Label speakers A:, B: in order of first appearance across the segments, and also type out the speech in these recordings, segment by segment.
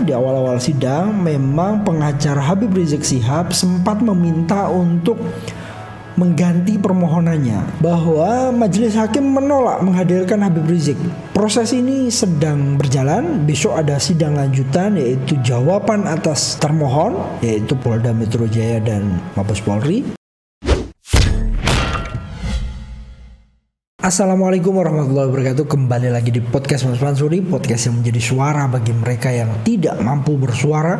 A: di awal-awal sidang memang pengacara Habib Rizik Syihab sempat meminta untuk mengganti permohonannya, bahwa majelis hakim menolak menghadirkan Habib Rizik. Proses ini sedang berjalan. Besok ada sidang lanjutan, yaitu jawaban atas termohon, yaitu Polda Metro Jaya dan Mabes Polri. Assalamualaikum warahmatullahi wabarakatuh. Kembali lagi di podcast Mas Mansuri, podcast yang menjadi suara bagi mereka yang tidak mampu bersuara,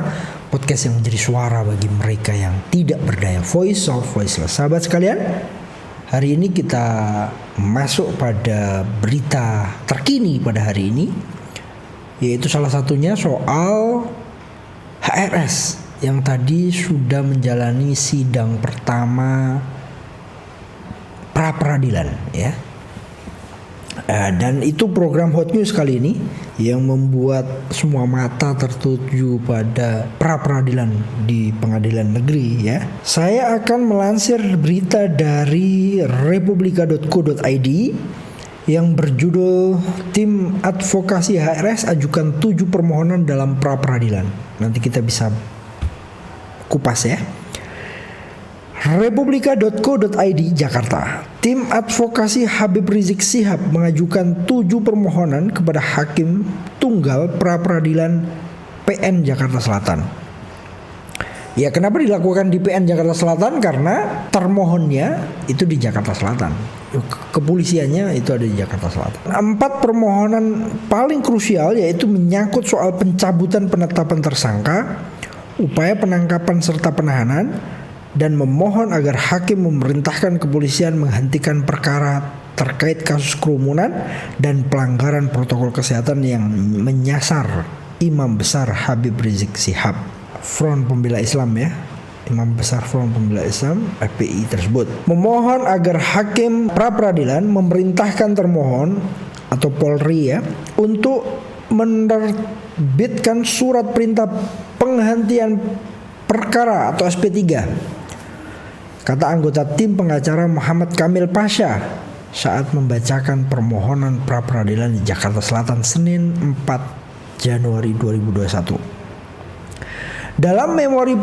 A: podcast yang menjadi suara bagi mereka yang tidak berdaya, voice of voiceless. Sahabat sekalian, hari ini kita masuk pada berita terkini pada hari ini, yaitu salah satunya soal HRS yang tadi sudah menjalani sidang pertama pra peradilan, ya. Dan itu program Hot News kali ini yang membuat semua mata tertuju pada pra peradilan di pengadilan negeri, ya. Saya akan melansir berita dari republika.co.id yang berjudul Tim Advokasi HRS ajukan 7 permohonan dalam pra peradilan. Nanti kita bisa kupas, ya. Republika.co.id Jakarta. Tim advokasi Habib Rizik Syihab mengajukan 7 permohonan kepada Hakim Tunggal pra peradilan PN Jakarta Selatan. Ya, kenapa dilakukan di PN Jakarta Selatan? Karena termohonnya itu di Jakarta Selatan. Kepolisiannya itu ada di Jakarta Selatan. 4 permohonan paling krusial yaitu menyangkut soal pencabutan penetapan tersangka, upaya penangkapan serta penahanan, dan memohon agar hakim memerintahkan kepolisian menghentikan perkara terkait kasus kerumunan dan pelanggaran protokol kesehatan yang menyasar Imam Besar Habib Rizik Syihab, Front Pembela Islam, ya, Imam Besar Front Pembela Islam FPI tersebut. Memohon agar hakim pra peradilan memerintahkan termohon atau Polri, ya, untuk menerbitkan surat perintah penghentian perkara atau SP3, kata anggota tim pengacara Muhammad Kamil Pasha saat membacakan permohonan pra peradilan di Jakarta Selatan Senin 4 Januari 2021. Dalam memori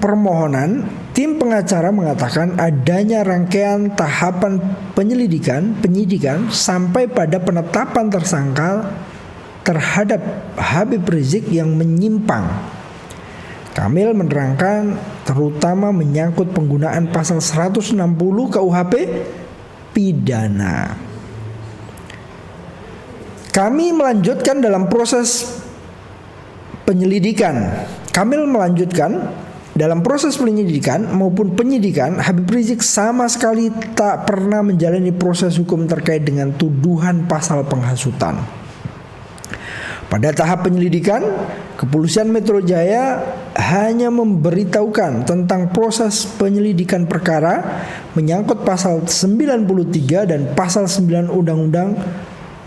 A: permohonan, tim pengacara mengatakan adanya rangkaian tahapan penyidikan sampai pada penetapan tersangka terhadap Habib Rizik yang menyimpang. Kamil menerangkan terutama menyangkut penggunaan pasal 160 KUHP pidana. Kami melanjutkan dalam proses penyelidikan. Kamil melanjutkan dalam proses penyelidikan maupun penyidikan, Habib Rizik sama sekali tak pernah menjalani proses hukum terkait dengan tuduhan pasal penghasutan. Pada tahap penyelidikan, Kepolisian Metro Jaya hanya memberitahukan tentang proses penyelidikan perkara menyangkut pasal 93 dan pasal 9 Undang-Undang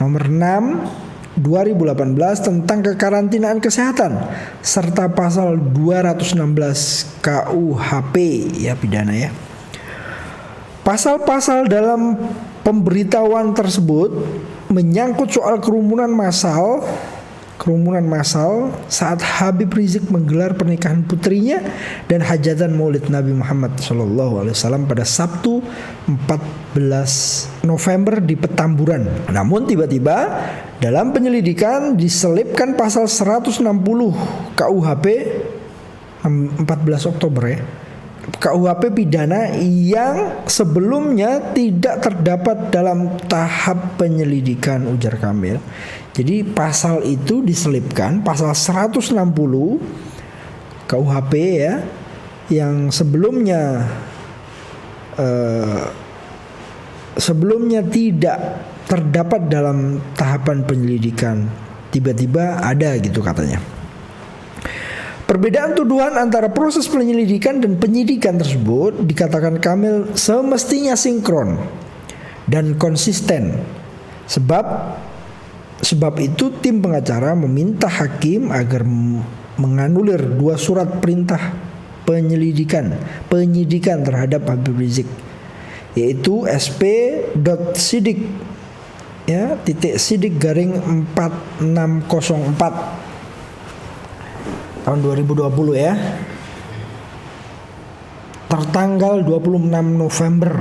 A: Nomor 6 2018 tentang kekarantinaan kesehatan serta pasal 216 KUHP, ya, pidana, ya. Pasal-pasal dalam pemberitahuan tersebut menyangkut soal kerumunan massal saat Habib Rizik menggelar pernikahan putrinya dan hajatan Maulid Nabi Muhammad SAW pada Sabtu 14 November di Petamburan. Namun tiba-tiba dalam penyelidikan diselipkan pasal 160 KUHP 14 Oktober, ya, KUHP pidana yang sebelumnya tidak terdapat dalam tahap penyelidikan, ujar Kamil. Jadi pasal itu diselipkan, pasal 160 KUHP, ya, yang sebelumnya tidak terdapat dalam tahapan penyelidikan, tiba-tiba ada, gitu katanya. Perbedaan tuduhan antara proses penyelidikan dan penyidikan tersebut dikatakan Kamil semestinya sinkron dan konsisten. Sebab itu tim pengacara meminta hakim agar menganulir 2 surat perintah penyidikan terhadap Habib Rizik, yaitu SP.Sidik, ya, .sidik garing 4604 tahun 2020 ya. Tertanggal 26 November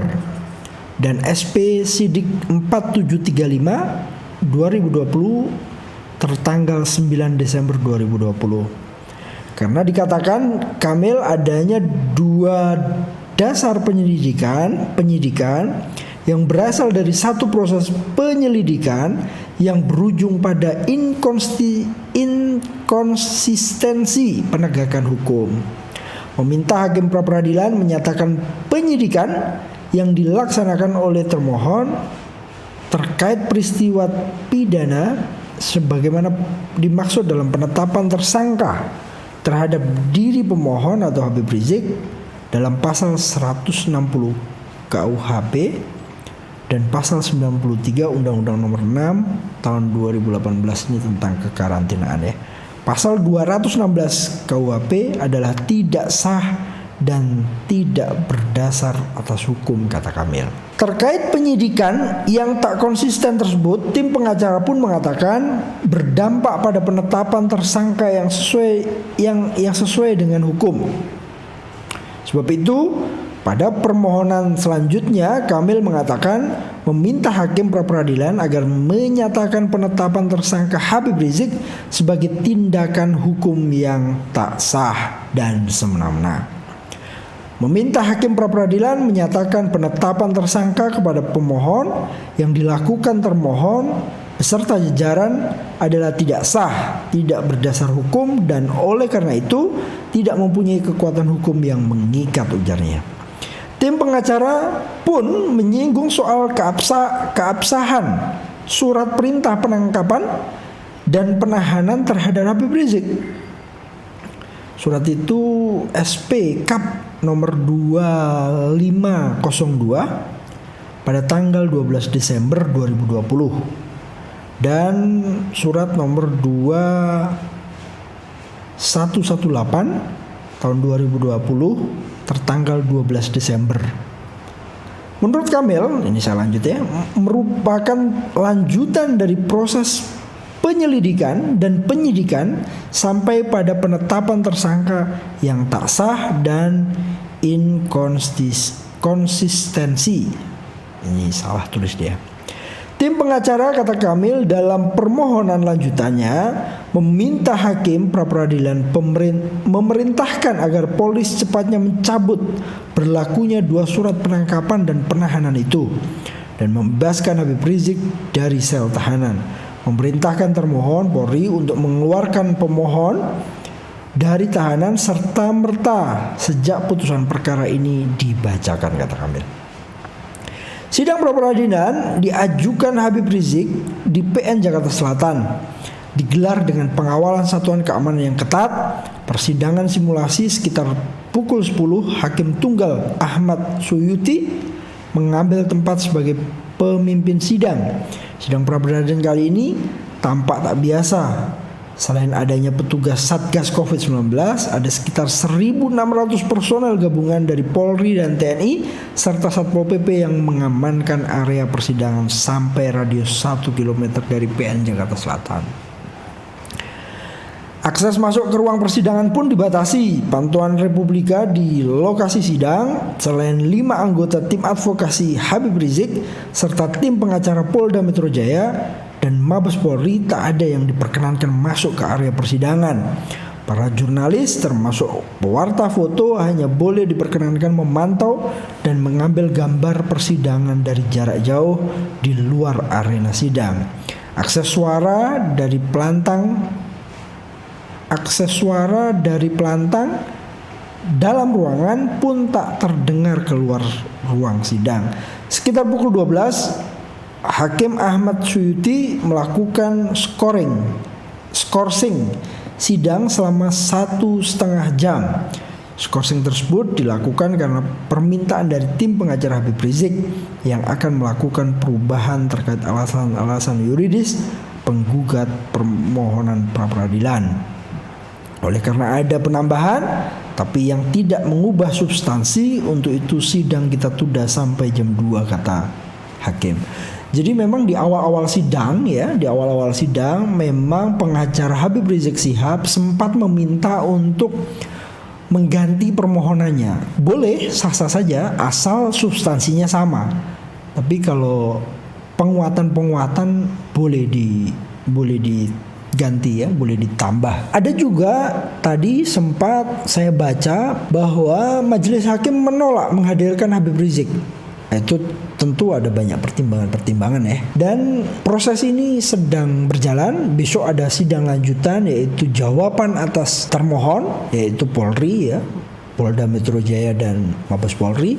A: dan SP Sidik 4735 2020 tertanggal 9 Desember 2020. Karena dikatakan Kamil adanya dua dasar penyidikan yang berasal dari satu proses penyelidikan yang berujung pada inkonsistensi penegakan hukum. Meminta hakim pra-peradilan menyatakan penyidikan yang dilaksanakan oleh termohon terkait peristiwa pidana sebagaimana dimaksud dalam penetapan tersangka terhadap diri pemohon atau Habib Rizik dalam pasal 160 KUHP dan pasal 93 Undang-Undang Nomor 6 Tahun 2018 ini tentang kekarantinaan ya. Pasal 216 KUHP adalah tidak sah dan tidak berdasar atas hukum, kata Kamil. Terkait penyidikan yang tak konsisten tersebut, tim pengacara pun mengatakan berdampak pada penetapan tersangka yang sesuai dengan hukum. Sebab itu, pada permohonan selanjutnya Kamil mengatakan meminta hakim pra-peradilan agar menyatakan penetapan tersangka Habib Rizik sebagai tindakan hukum yang tak sah dan semena-mena. Meminta hakim pra-peradilan menyatakan penetapan tersangka kepada pemohon yang dilakukan termohon beserta jajaran adalah tidak sah, tidak berdasar hukum dan oleh karena itu tidak mempunyai kekuatan hukum yang mengikat, ujarnya. Tim pengacara pun menyinggung soal keabsahan surat perintah penangkapan dan penahanan terhadap Habib Rizik. Surat itu SP Kap nomor 2502 pada tanggal 12 Desember 2020 dan surat nomor 2118 tahun 2020 tertanggal 12 Desember. Menurut Kamil, ini saya lanjut ya, merupakan lanjutan dari proses penyelidikan dan penyidikan sampai pada penetapan tersangka yang tak sah dan inkonsistensi. Ini salah tulis dia. Tim pengacara, kata Kamil, dalam permohonan lanjutannya meminta hakim pra-peradilan memerintahkan agar Polri secepatnya mencabut berlakunya dua surat penangkapan dan penahanan itu dan membebaskan Habib Rizik dari sel tahanan. Memerintahkan termohon Polri untuk mengeluarkan pemohon dari tahanan serta merta sejak putusan perkara ini dibacakan, kata Kamil. Sidang pra-peradilan diajukan Habib Rizik di PN Jakarta Selatan digelar dengan pengawalan satuan keamanan yang ketat. Persidangan simulasi sekitar pukul 10, Hakim Tunggal Ahmad Suyuti mengambil tempat sebagai pemimpin sidang. Sidang pra-peradilan kali ini tampak tak biasa. Selain adanya petugas Satgas COVID-19, ada sekitar 1.600 personel gabungan dari Polri dan TNI serta Satpol PP yang mengamankan area persidangan sampai radius 1 km dari PN Jakarta Selatan. Akses masuk ke ruang persidangan pun dibatasi. Pantauan Republika di lokasi sidang, selain 5 anggota tim advokasi Habib Rizik serta tim pengacara Polda Metro Jaya dan Mabes Polri, tak ada yang diperkenankan masuk ke area persidangan. Para jurnalis termasuk pewarta foto hanya boleh diperkenankan memantau dan mengambil gambar persidangan dari jarak jauh di luar arena sidang. Akses suara dari pelantang dalam ruangan pun tak terdengar keluar ruang sidang. Sekitar pukul 12, Hakim Ahmad Suyuti melakukan skorsing sidang selama 1,5 jam. Skorsing tersebut dilakukan karena permintaan dari tim pengacara Habib Rizik yang akan melakukan perubahan terkait alasan-alasan yuridis penggugat permohonan pra-peradilan. Oleh karena ada penambahan tapi yang tidak mengubah substansi, untuk itu sidang kita tunda sampai jam 2, kata hakim. Jadi memang di awal-awal sidang memang pengacara Habib Rizik Syihab sempat meminta untuk mengganti permohonannya. Boleh, sah-sah saja asal substansinya sama. Tapi kalau penguatan boleh diganti ya, boleh ditambah. Ada juga tadi sempat saya baca bahwa majelis hakim menolak menghadirkan Habib Rizik. Itu tentu ada banyak pertimbangan ya. Dan proses ini sedang berjalan. Besok ada sidang lanjutan, yaitu jawaban atas termohon, yaitu Polri ya, Polda Metro Jaya dan Mabes Polri.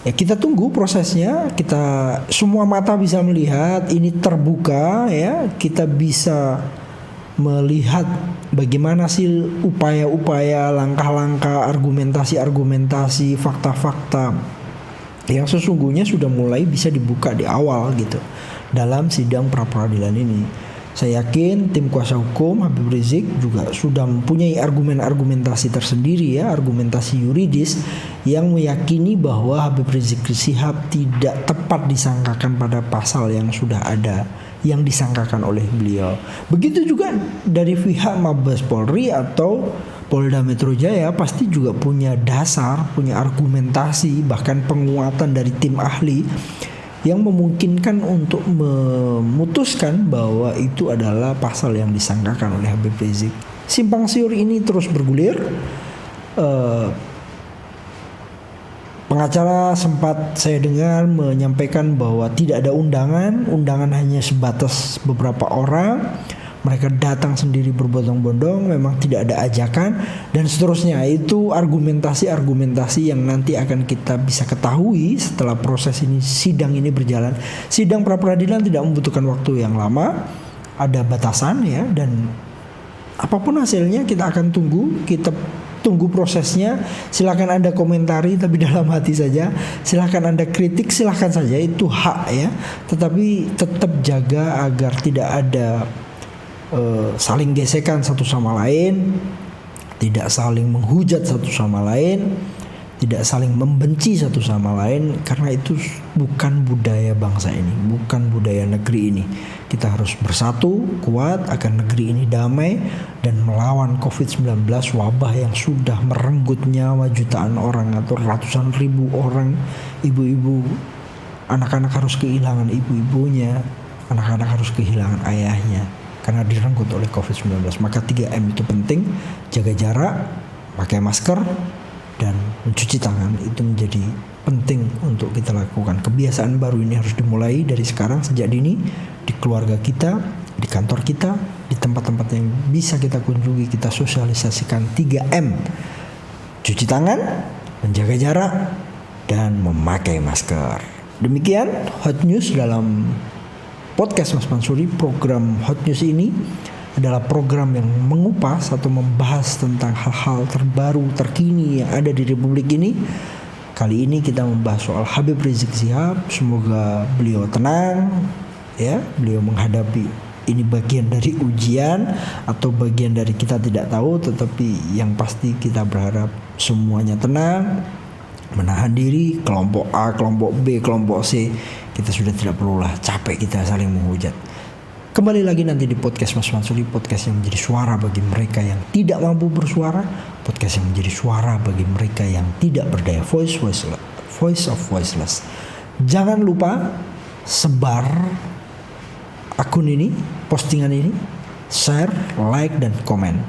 A: Ya kita tunggu prosesnya. Kita semua mata bisa melihat, ini terbuka ya. Kita bisa melihat bagaimana sih upaya-upaya, langkah-langkah, argumentasi, fakta-fakta yang sesungguhnya sudah mulai bisa dibuka di awal gitu dalam sidang pra-peradilan ini. Saya yakin tim kuasa hukum Habib Rizik juga sudah mempunyai argumentasi tersendiri ya, argumentasi yuridis yang meyakini bahwa Habib Rizik Syihab tidak tepat disangkakan pada pasal yang sudah ada yang disangkakan oleh beliau. Begitu juga dari pihak Mabes Polri atau Polda Metro Jaya pasti juga punya dasar, punya argumentasi, bahkan penguatan dari tim ahli yang memungkinkan untuk memutuskan bahwa itu adalah pasal yang disangkakan oleh Habib Rizik. Simpang siur ini terus bergulir. Pengacara sempat saya dengar menyampaikan bahwa tidak ada undangan hanya sebatas beberapa orang. Mereka datang sendiri berbondong-bondong, memang tidak ada ajakan dan seterusnya. Itu argumentasi yang nanti akan kita bisa ketahui setelah proses ini, sidang ini berjalan. Sidang pra-peradilan tidak membutuhkan waktu yang lama, ada batasan ya, dan apapun hasilnya kita akan tunggu prosesnya. Silakan Anda komentari tapi dalam hati saja. Silakan Anda kritik, silakan saja, itu hak ya. Tetapi tetap jaga agar tidak ada saling gesekan satu sama lain, tidak saling menghujat satu sama lain, tidak saling membenci satu sama lain, karena itu bukan budaya bangsa ini, bukan budaya negeri ini. Kita harus bersatu kuat agar negeri ini damai dan melawan COVID-19, wabah yang sudah merenggut nyawa jutaan orang atau ratusan ribu orang. Ibu-ibu, anak-anak harus kehilangan ibu-ibunya, anak-anak harus kehilangan ayahnya karena direnggut oleh COVID-19. Maka 3M itu penting, jaga jarak, pakai masker, dan mencuci tangan itu menjadi penting untuk kita lakukan. Kebiasaan baru ini harus dimulai dari sekarang, sejak dini, di keluarga kita, di kantor kita, di tempat-tempat yang bisa kita kunjungi. Kita sosialisasikan 3M, cuci tangan, menjaga jarak, dan memakai masker. Demikian Hot News dalam podcast Mas Mansuri. Program Hot News ini adalah program yang mengupas atau membahas tentang hal-hal terbaru, terkini yang ada di Republik ini. Kali ini kita membahas soal Habib Rizik Syihab. Semoga beliau tenang ya, beliau menghadapi ini bagian dari ujian atau bagian dari kita tidak tahu, tetapi yang pasti kita berharap semuanya tenang, menahan diri. Kelompok A, kelompok B, kelompok C, kita sudah tidak perlulah capek kita saling menghujat. Kembali lagi nanti di podcast Mas Mansuri, podcast yang menjadi suara bagi mereka yang tidak mampu bersuara, podcast yang menjadi suara bagi mereka yang tidak berdaya, voice of voiceless. Jangan lupa sebar akun ini, postingan ini, share, like, dan komen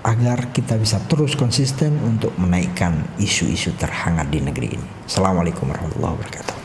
A: agar kita bisa terus konsisten untuk menaikkan isu-isu terhangat di negeri ini. Assalamualaikum warahmatullahi wabarakatuh.